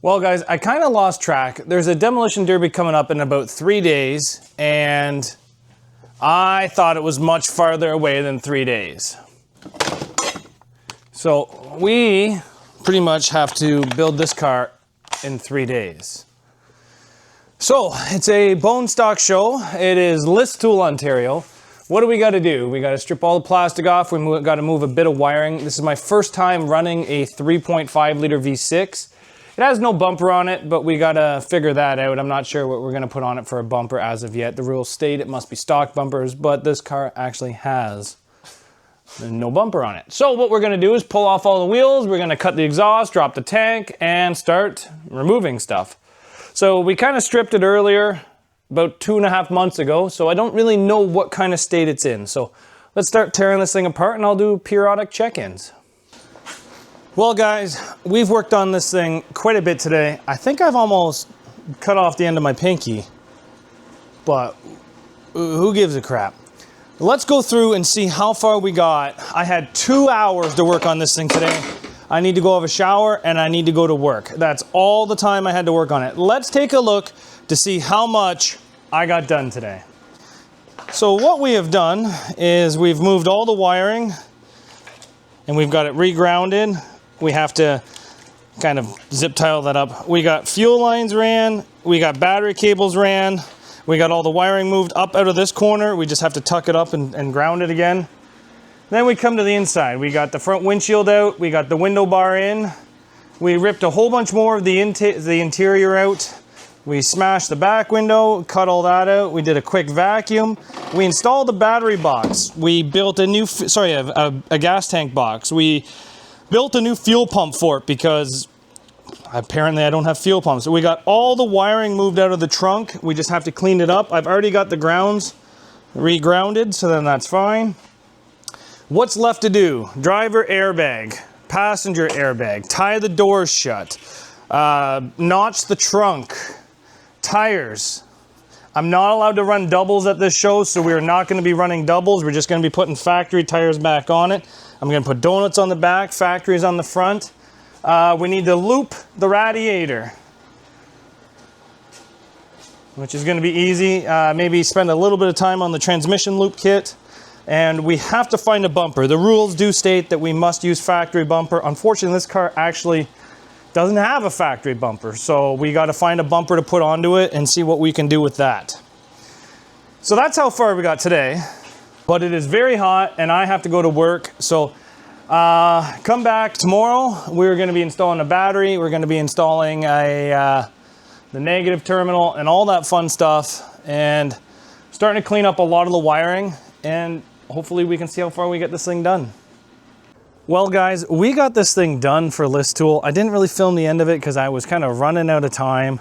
Well guys, I kind of lost track. There's a demolition derby coming up in about 3 days, and I thought it was much farther away than 3 days. So we pretty much have to build this car in 3 days. So it's a bone stock show. It is Listowel, Ontario. What do we got to do? We got to strip all the plastic off. We got to move a bit of wiring. This is my first time running a 3.5 liter V6. It has no bumper on it, but we got to figure that out. I'm not sure what we're going to put on it for a bumper as of yet. The rules state it must be stock bumpers, but this car actually has no bumper on it. So what we're going to do is pull off all the wheels. We're going to cut the exhaust, drop the tank, and start removing stuff. So we kind of stripped it earlier, about 2.5 months ago, so I don't really know what kind of state it's in. So let's start tearing this thing apart and I'll do periodic check-ins. Well guys, we've worked on this thing quite a bit today. I think I've almost cut off the end of my pinky, but who gives a crap? Let's go through and see how far we got. I had 2 hours to work on this thing today. I need to go have a shower and I need to go to work. That's all the time I had to work on it. Let's take a look to see how much I got done today. So what we have done is we've moved all the wiring and we've got it regrounded. We have to kind of zip tile that up. We got fuel lines ran, we got battery cables ran, we got all the wiring moved up out of this corner. We just have to tuck it up and ground it again. Then we come to the inside. We got the front windshield out, we got the window bar in, we ripped a whole bunch more of the interior out. We smashed the back window, cut all that out. We did a quick vacuum. We installed the battery box. We built a new, a gas tank box. We built a new fuel pump for it because apparently I don't have fuel pumps. So we got all the wiring moved out of the trunk. We just have to clean it up. I've already got the grounds regrounded, so then that's fine. What's left to do? Driver airbag, passenger airbag, tie the doors shut, notch the trunk, tires. I'm not allowed to run doubles at this show, so we're not going to be running doubles. We're just going to be putting factory tires back on it. I'm going to put donuts on the back, factories on the front. We need to loop the radiator, which is going to be easy. Maybe spend a little bit of time on the transmission loop kit. And we have to find a bumper. The rules do state that we must use factory bumper. Unfortunately, this car actually doesn't have a factory bumper, so we got to find a bumper to put onto it and see what we can do with that. So that's how far we got today, but it is very hot and I have to go to work. So come back tomorrow. We're going to be installing a battery. We're going to be installing the negative terminal and all that fun stuff, and starting to clean up a lot of the wiring, and hopefully we can see how far we get this thing done. Well guys, we got this thing done for Listowel. I didn't really film the end of it because I was kind of running out of time.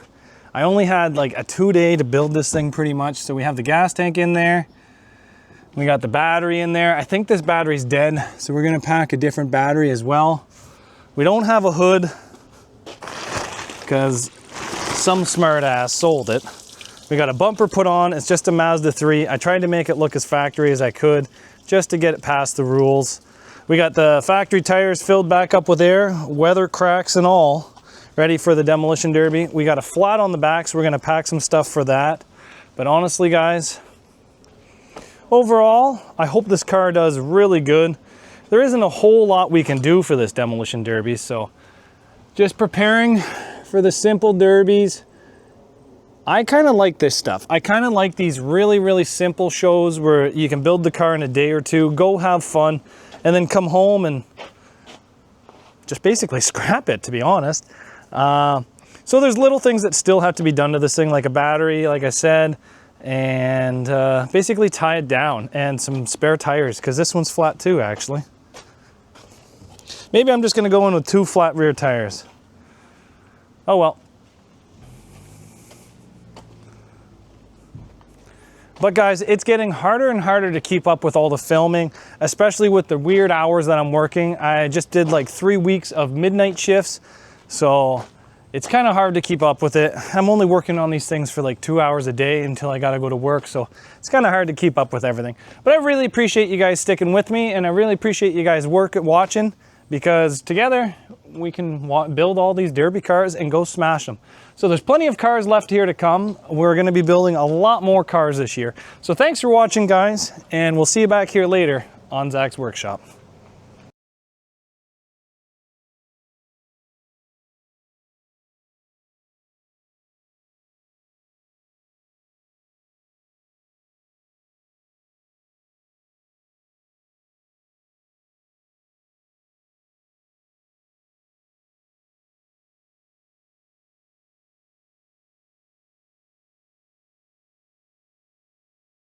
I only had like a 2-day to build this thing pretty much. So we have the gas tank in there. We got the battery in there. I think this battery's dead, so we're gonna pack a different battery as well. We don't have a hood because some smart ass sold it. We got a bumper put on. It's just a Mazda 3. I tried to make it look as factory as I could just to get it past the rules. We got the factory tires filled back up with air, weather cracks and all, ready for the demolition derby. We got a flat on the back, so we're gonna pack some stuff for that. But honestly guys, overall, I hope this car does really good. There isn't a whole lot we can do for this demolition derby, so just preparing for the simple derbies. I kind of like this stuff. I kind of like these really, really simple shows where you can build the car in a day or two, go have fun, and then come home and just basically scrap it, to be honest. So there's little things that still have to be done to this thing, like a battery, like I said, and basically tie it down, and some spare tires, because this one's flat too, actually. Maybe I'm just gonna go in with 2 flat rear tires. Oh well. But guys, it's getting harder and harder to keep up with all the filming, especially with the weird hours that I'm working. I just did like 3 weeks of midnight shifts, so it's kind of hard to keep up with it. I'm only working on these things for like 2 hours a day until I gotta go to work, so it's kind of hard to keep up with everything. But I really appreciate you guys sticking with me, and I really appreciate you guys watching, because together we can build all these derby cars and go smash them. So there's plenty of cars left here to come. We're going to be building a lot more cars this year. So thanks for watching, guys, and we'll see you back here later on Zach's Workshop.